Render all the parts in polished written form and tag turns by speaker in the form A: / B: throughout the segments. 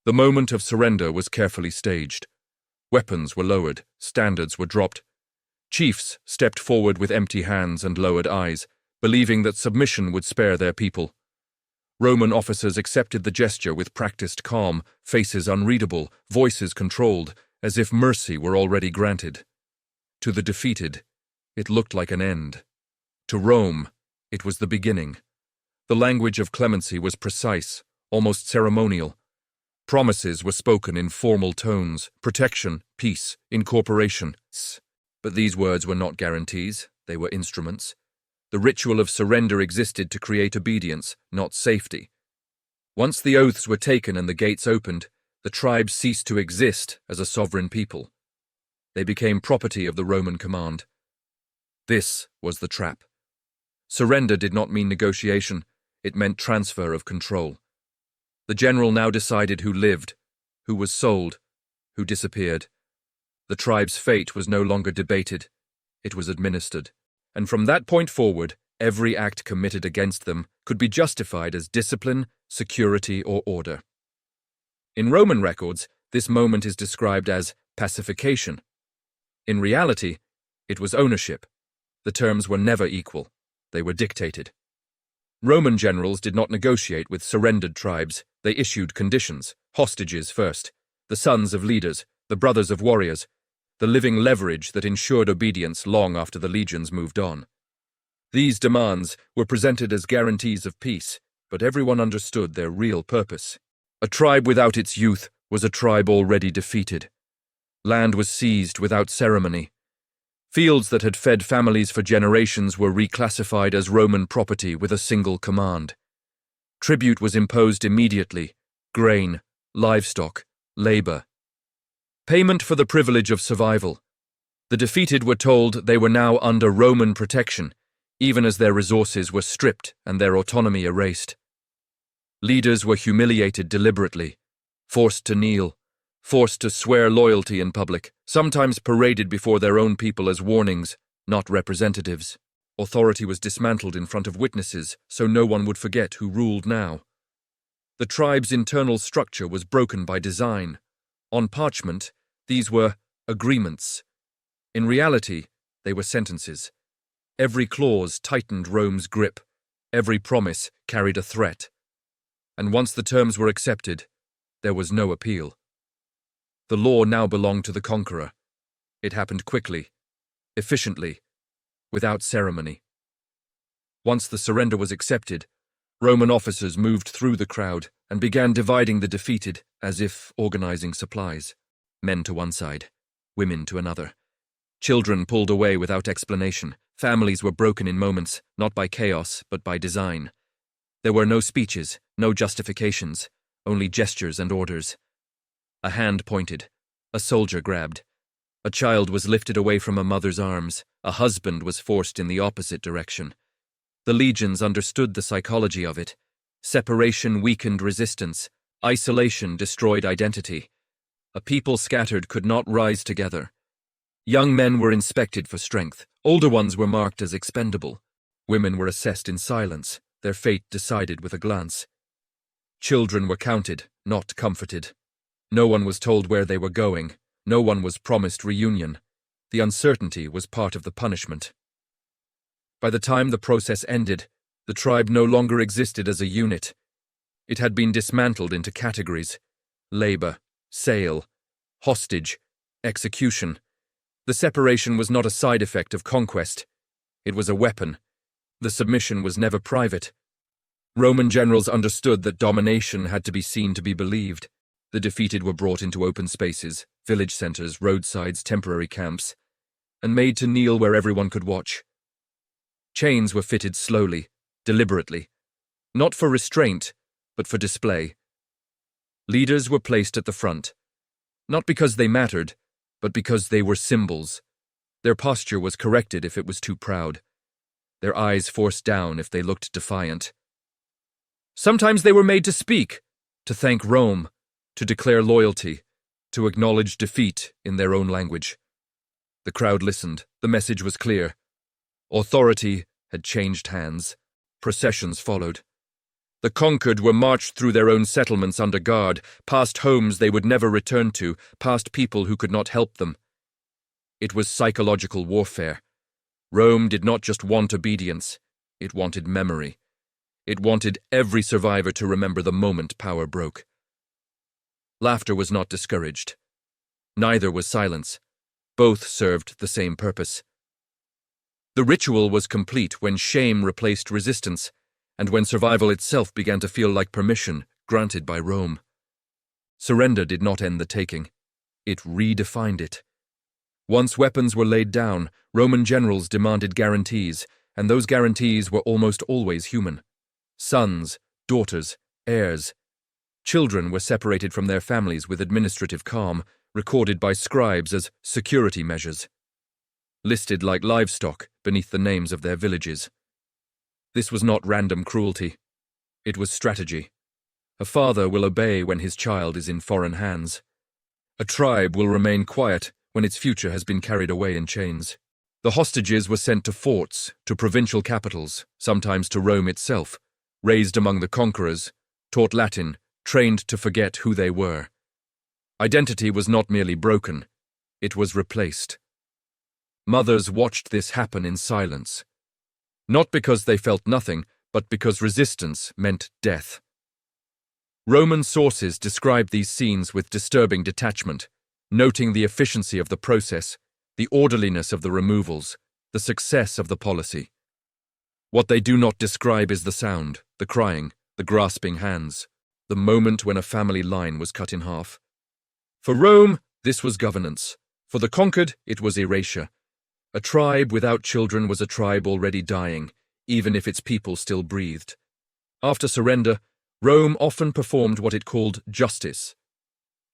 A: The moment of surrender was carefully staged. Weapons were lowered, standards were dropped. Chiefs stepped forward with empty hands and lowered eyes, believing that submission would spare their people. Roman officers accepted the gesture with practiced calm, faces unreadable, voices controlled, as if mercy were already granted. To the defeated, it looked like an end. To Rome, it was the beginning. The language of clemency was precise, almost ceremonial. Promises were spoken in formal tones: protection, peace, incorporation. But these words were not guarantees, they were instruments. The ritual of surrender existed to create obedience, not safety. Once the oaths were taken and the gates opened, the tribes ceased to exist as a sovereign people. They became property of the Roman command. This was the trap. Surrender did not mean negotiation, it meant transfer of control. The general now decided who lived, who was sold, who disappeared. The tribe's fate was no longer debated, it was administered. And from that point forward, every act committed against them could be justified as discipline, security, or order. In Roman records, this moment is described as pacification. In reality, it was ownership. The terms were never equal, they were dictated. Roman generals did not negotiate with surrendered tribes, they issued conditions: hostages first, the sons of leaders, the brothers of warriors, the living leverage that ensured obedience long after the legions moved on. These demands were presented as guarantees of peace, but everyone understood their real purpose. A tribe without its youth was a tribe already defeated. Land was seized without ceremony. Fields that had fed families for generations were reclassified as Roman property with a single command. Tribute was imposed immediately: grain, livestock, labor. Payment for the privilege of survival. The defeated were told they were now under Roman protection, even as their resources were stripped and their autonomy erased. Leaders were humiliated deliberately, forced to kneel, forced to swear loyalty in public, sometimes paraded before their own people as warnings, not representatives. Authority was dismantled in front of witnesses, so no one would forget who ruled now. The tribe's internal structure was broken by design. On parchment, these were agreements. In reality, they were sentences. Every clause tightened Rome's grip. Every promise carried a threat. And once the terms were accepted, there was no appeal. The law now belonged to the conqueror. It happened quickly, efficiently, without ceremony. Once the surrender was accepted, Roman officers moved through the crowd and began dividing the defeated as if organizing supplies. Men to one side, women to another. Children pulled away without explanation. Families were broken in moments, not by chaos, but by design. There were no speeches, no justifications, only gestures and orders. A hand pointed, a soldier grabbed. A child was lifted away from a mother's arms, a husband was forced in the opposite direction. The legions understood the psychology of it. Separation weakened resistance, isolation destroyed identity. A people scattered could not rise together. Young men were inspected for strength, older ones were marked as expendable. Women were assessed in silence, their fate decided with a glance. Children were counted, not comforted. No one was told where they were going, no one was promised reunion. The uncertainty was part of the punishment. By the time the process ended, the tribe no longer existed as a unit. It had been dismantled into categories: labor, sale, hostage, execution. The separation was not a side effect of conquest. It was a weapon. The submission was never private. Roman generals understood that domination had to be seen to be believed. The defeated were brought into open spaces, village centers, roadsides, temporary camps, and made to kneel where everyone could watch. Chains were fitted slowly, deliberately, not for restraint, but for display. Leaders were placed at the front, not because they mattered, but because they were symbols. Their posture was corrected if it was too proud. Their eyes forced down if they looked defiant. Sometimes they were made to speak, to thank Rome, to declare loyalty, to acknowledge defeat in their own language. The crowd listened. The message was clear. Authority had changed hands. Processions followed. The conquered were marched through their own settlements under guard, past homes they would never return to, past people who could not help them. It was psychological warfare. Rome did not just want obedience, it wanted memory. It wanted every survivor to remember the moment power broke. Laughter was not discouraged. Neither was silence. Both served the same purpose. The ritual was complete when shame replaced resistance, and when survival itself began to feel like permission granted by Rome. Surrender did not end the taking. It redefined it. Once weapons were laid down, Roman generals demanded guarantees, and those guarantees were almost always human. Sons, daughters, heirs. Children were separated from their families with administrative calm, recorded by scribes as security measures, listed like livestock beneath the names of their villages. This was not random cruelty. It was strategy. A father will obey when his child is in foreign hands. A tribe will remain quiet when its future has been carried away in chains. The hostages were sent to forts, to provincial capitals, sometimes to Rome itself, raised among the conquerors, taught Latin, trained to forget who they were. Identity was not merely broken, it was replaced. Mothers watched this happen in silence. Not because they felt nothing, but because resistance meant death. Roman sources describe these scenes with disturbing detachment, noting the efficiency of the process, the orderliness of the removals, the success of the policy. What they do not describe is the sound, the crying, the grasping hands, the moment when a family line was cut in half. For Rome, this was governance. For the conquered, it was erasure. A tribe without children was a tribe already dying, even if its people still breathed. After surrender, Rome often performed what it called justice.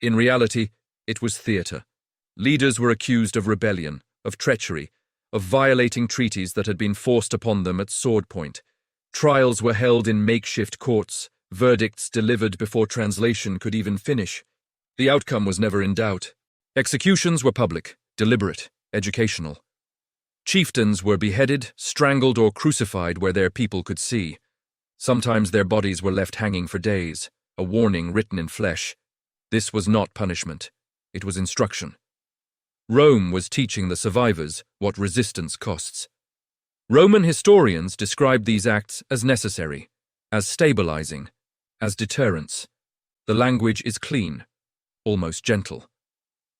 A: In reality, it was theatre. Leaders were accused of rebellion, of treachery, of violating treaties that had been forced upon them at sword point. Trials were held in makeshift courts, verdicts delivered before translation could even finish. The outcome was never in doubt. Executions were public, deliberate, educational. Chieftains were beheaded, strangled, or crucified where their people could see. Sometimes their bodies were left hanging for days, a warning written in flesh. This was not punishment. It was instruction. Rome was teaching the survivors what resistance costs. Roman historians described these acts as necessary, as stabilizing, as deterrence. The language is clean, almost gentle.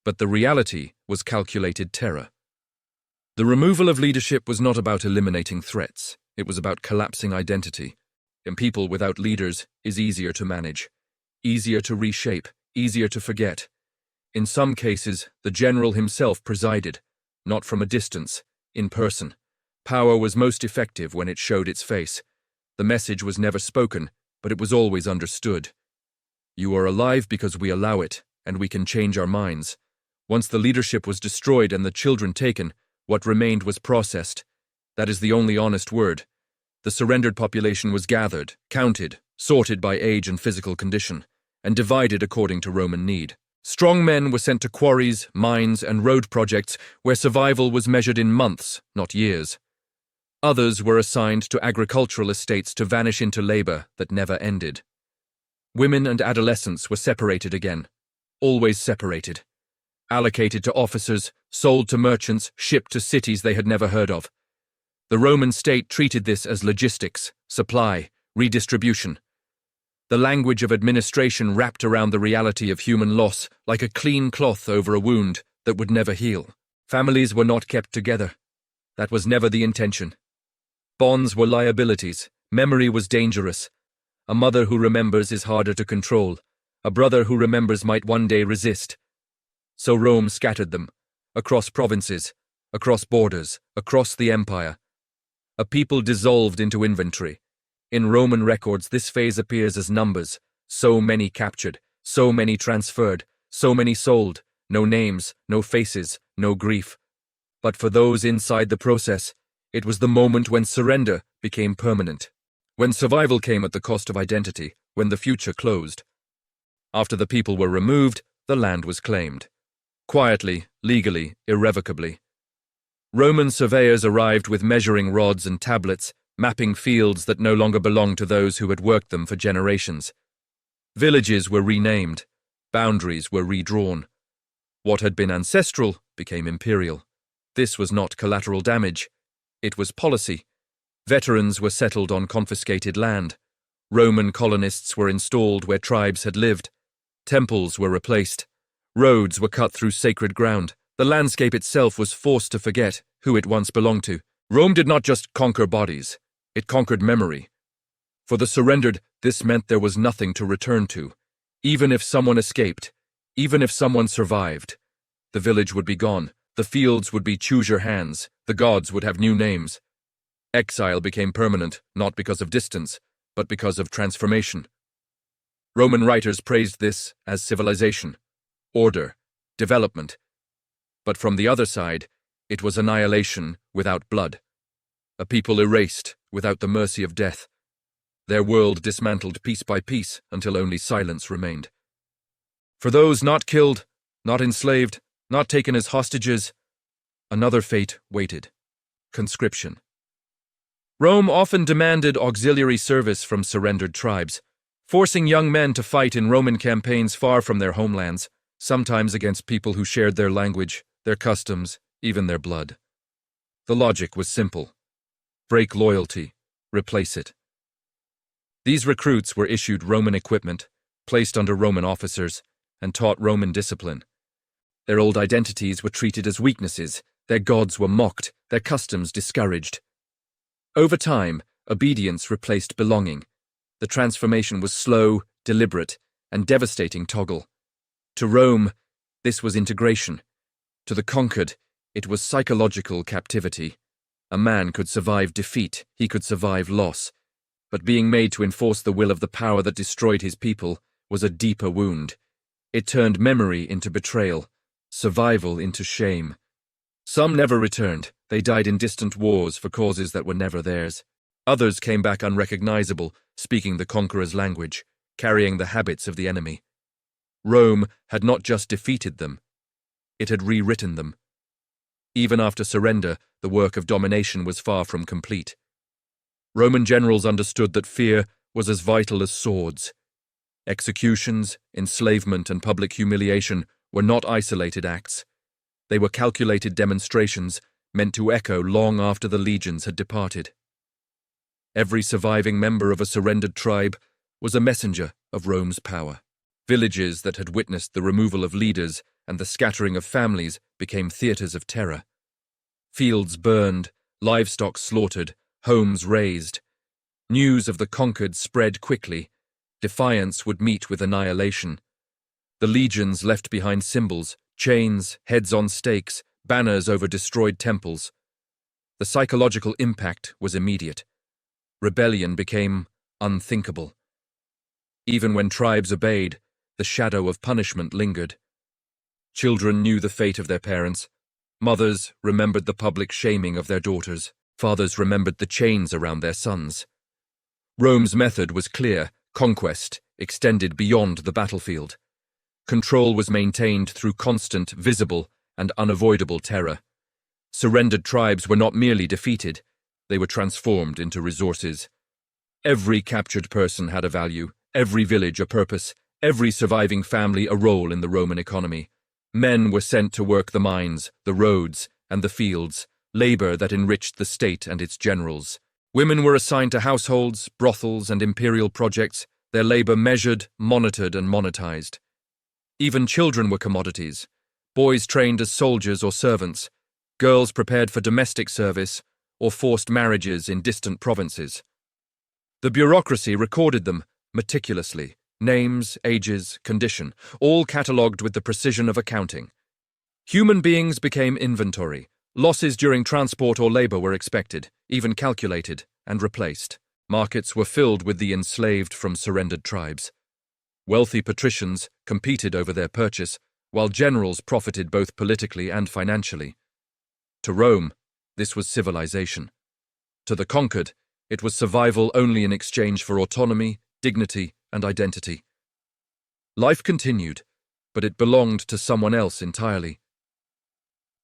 A: But the reality was calculated terror. The removal of leadership was not about eliminating threats. It was about collapsing identity. And people without leaders is easier to manage, easier to reshape, easier to forget. In some cases, the general himself presided, not from a distance, in person. Power was most effective when it showed its face. The message was never spoken, but it was always understood. You are alive because we allow it, and we can change our minds. Once the leadership was destroyed and the children taken, what remained was processed. That is the only honest word. The surrendered population was gathered, counted, sorted by age and physical condition, and divided according to Roman need. Strong men were sent to quarries, mines, and road projects where survival was measured in months, not years. Others were assigned to agricultural estates to vanish into labor that never ended. Women and adolescents were separated again, always separated. Allocated to officers, sold to merchants, shipped to cities they had never heard of. The Roman state treated this as logistics, supply, redistribution. The language of administration wrapped around the reality of human loss like a clean cloth over a wound that would never heal. Families were not kept together. That was never the intention. Bonds were liabilities. Memory was dangerous. A mother who remembers is harder to control. A brother who remembers might one day resist. So Rome scattered them, across provinces, across borders, across the empire. A people dissolved into inventory. In Roman records, this phase appears as numbers. So many captured, so many transferred, so many sold. No names, no faces, no grief. But for those inside the process, it was the moment when surrender became permanent. When survival came at the cost of identity, when the future closed. After the people were removed, the land was claimed. Quietly, legally, irrevocably. Roman surveyors arrived with measuring rods and tablets, mapping fields that no longer belonged to those who had worked them for generations. Villages were renamed, boundaries were redrawn. What had been ancestral became imperial. This was not collateral damage, it was policy. Veterans were settled on confiscated land. Roman colonists were installed where tribes had lived. Temples were replaced. Roads were cut through sacred ground. The landscape itself was forced to forget who it once belonged to. Rome did not just conquer bodies, it conquered memory. For the surrendered, this meant there was nothing to return to. Even if someone escaped, even if someone survived, the village would be gone, the fields would be choose your hands, the gods would have new names. Exile became permanent, not because of distance, but because of transformation. Roman writers praised this as civilization, order, development. But from the other side, it was annihilation without blood. A people erased without the mercy of death. Their world dismantled piece by piece until only silence remained. For those not killed, not enslaved, not taken as hostages, another fate waited: conscription. Rome often demanded auxiliary service from surrendered tribes, forcing young men to fight in Roman campaigns far from their homelands, sometimes against people who shared their language, their customs, even their blood. The logic was simple: break loyalty, replace it. These recruits were issued Roman equipment, placed under Roman officers, and taught Roman discipline. Their old identities were treated as weaknesses, their gods were mocked, their customs discouraged. Over time, obedience replaced belonging. The transformation was slow, deliberate, and devastating toggle. To Rome, this was integration. To the conquered, it was psychological captivity. A man could survive defeat, he could survive loss, but being made to enforce the will of the power that destroyed his people was a deeper wound. It turned memory into betrayal, survival into shame. Some never returned. They died in distant wars for causes that were never theirs. Others came back unrecognizable, speaking the conqueror's language, carrying the habits of the enemy. Rome had not just defeated them, it had rewritten them. Even after surrender, the work of domination was far from complete. Roman generals understood that fear was as vital as swords. Executions, enslavement, and public humiliation were not isolated acts. They were calculated demonstrations meant to echo long after the legions had departed. Every surviving member of a surrendered tribe was a messenger of Rome's power. Villages that had witnessed the removal of leaders and the scattering of families became theaters of terror. Fields burned, livestock slaughtered, homes razed. News of the conquered spread quickly. Defiance would meet with annihilation. The legions left behind symbols, chains, heads on stakes, banners over destroyed temples. The psychological impact was immediate. Rebellion became unthinkable. Even when tribes obeyed, the shadow of punishment lingered. Children knew the fate of their parents. Mothers remembered the public shaming of their daughters. Fathers remembered the chains around their sons. Rome's method was clear: conquest extended beyond the battlefield. Control was maintained through constant, visible, and unavoidable terror. Surrendered tribes were not merely defeated, they were transformed into resources. Every captured person had a value, every village a purpose, every surviving family a role in the Roman economy. Men were sent to work the mines, the roads, and the fields, labor that enriched the state and its generals. Women were assigned to households, brothels, and imperial projects, their labor measured, monitored, and monetized. Even children were commodities. Boys trained as soldiers or servants, girls prepared for domestic service or forced marriages in distant provinces. The bureaucracy recorded them meticulously: names, ages, condition, all catalogued with the precision of accounting. Human beings became inventory. Losses during transport or labor were expected, even calculated, and replaced. Markets were filled with the enslaved from surrendered tribes. Wealthy patricians competed over their purchase, while generals profited both politically and financially. To Rome, this was civilization. To the conquered, it was survival only in exchange for autonomy, dignity, and identity. Life continued, but it belonged to someone else entirely.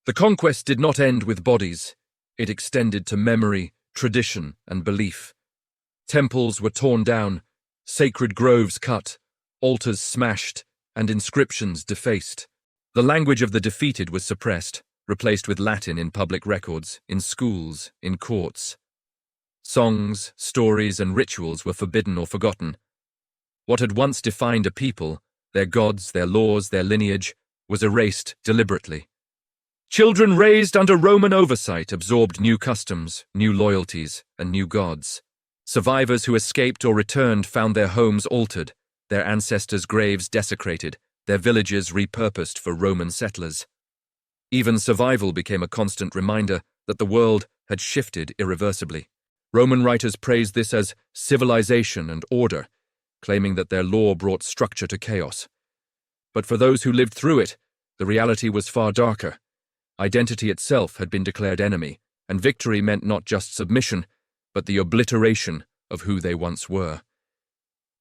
A: The conquest did not end with bodies. It extended to memory, tradition, and belief. Temples were torn down, sacred groves cut, altars smashed, and inscriptions defaced. The language of the defeated was suppressed, replaced with Latin in public records, in schools, in courts. Songs, stories, and rituals were forbidden or forgotten. What had once defined a people, their gods, their laws, their lineage, was erased deliberately. Children raised under Roman oversight absorbed new customs, new loyalties, and new gods. Survivors who escaped or returned found their homes altered, their ancestors' graves desecrated, their villages repurposed for Roman settlers. Even survival became a constant reminder that the world had shifted irreversibly. Roman writers praised this as civilization and order, claiming that their law brought structure to chaos. But for those who lived through it, the reality was far darker. Identity itself had been declared enemy, and victory meant not just submission, but the obliteration of who they once were.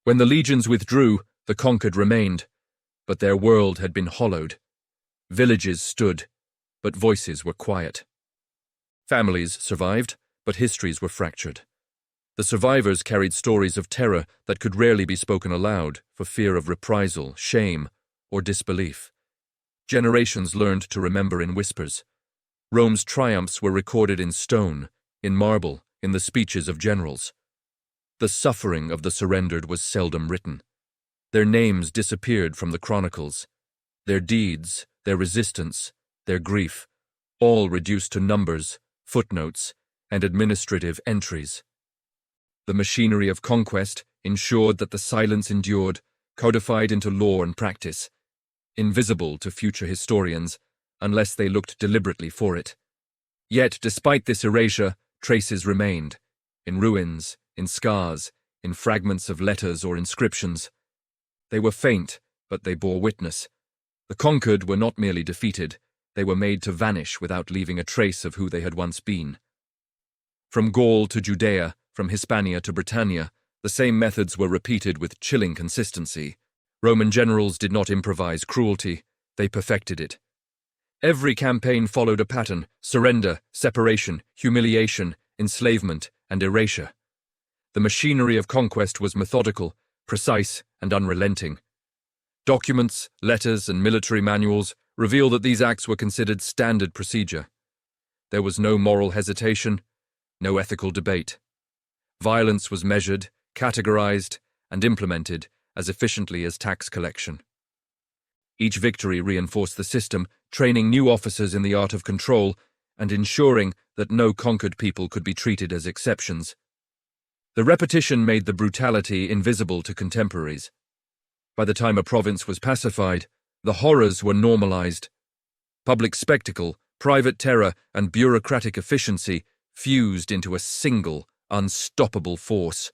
A: When the legions withdrew, the conquered remained, but their world had been hollowed. Villages stood, but voices were quiet. Families survived, but histories were fractured. The survivors carried stories of terror that could rarely be spoken aloud for fear of reprisal, shame, or disbelief. Generations learned to remember in whispers. Rome's triumphs were recorded in stone, in marble, in the speeches of generals. The suffering of the surrendered was seldom written. Their names disappeared from the chronicles. Their deeds, their resistance, their grief, all reduced to numbers, footnotes, and administrative entries. The machinery of conquest ensured that the silence endured, codified into law and practice, invisible to future historians unless they looked deliberately for it. Yet, despite this erasure, traces remained, in ruins, in scars, in fragments of letters or inscriptions. They were faint, but they bore witness. The conquered were not merely defeated, they were made to vanish without leaving a trace of who they had once been. From Gaul to Judea, from Hispania to Britannia, the same methods were repeated with chilling consistency. Roman generals did not improvise cruelty, they perfected it. Every campaign followed a pattern: surrender, separation, humiliation, enslavement, and erasure. The machinery of conquest was methodical, precise, and unrelenting. Documents, letters, and military manuals reveal that these acts were considered standard procedure. There was no moral hesitation, no ethical debate. Violence was measured, categorized, and implemented as efficiently as tax collection. Each victory reinforced the system, training new officers in the art of control and ensuring that no conquered people could be treated as exceptions. The repetition made the brutality invisible to contemporaries. By the time a province was pacified, the horrors were normalized. Public spectacle, private terror, and bureaucratic efficiency fused into a single, unstoppable force.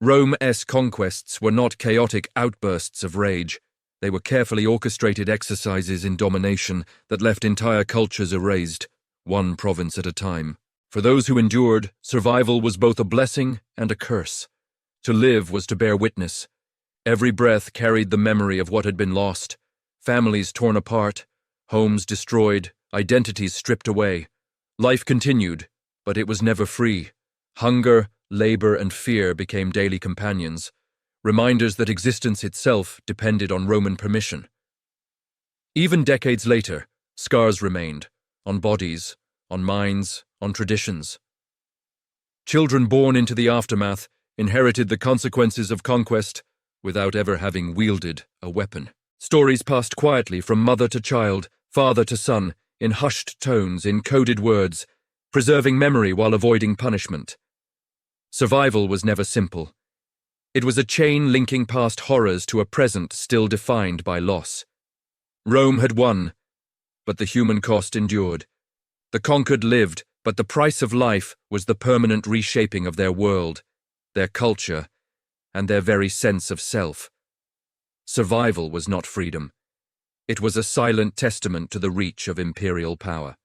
A: Rome's conquests were not chaotic outbursts of rage. They were carefully orchestrated exercises in domination that left entire cultures erased, one province at a time. For those who endured, survival was both a blessing and a curse. To live was to bear witness. Every breath carried the memory of what had been lost, families torn apart, homes destroyed, identities stripped away. Life continued, but it was never free. Hunger, labor, and fear became daily companions, reminders that existence itself depended on Roman permission. Even decades later, scars remained, on bodies, on minds, on traditions. Children born into the aftermath inherited the consequences of conquest without ever having wielded a weapon. Stories passed quietly from mother to child, father to son, in hushed tones, in coded words, preserving memory while avoiding punishment. Survival was never simple. It was a chain linking past horrors to a present still defined by loss. Rome had won, but the human cost endured. The conquered lived, but the price of life was the permanent reshaping of their world, their culture, and their very sense of self. Survival was not freedom. It was a silent testament to the reach of imperial power.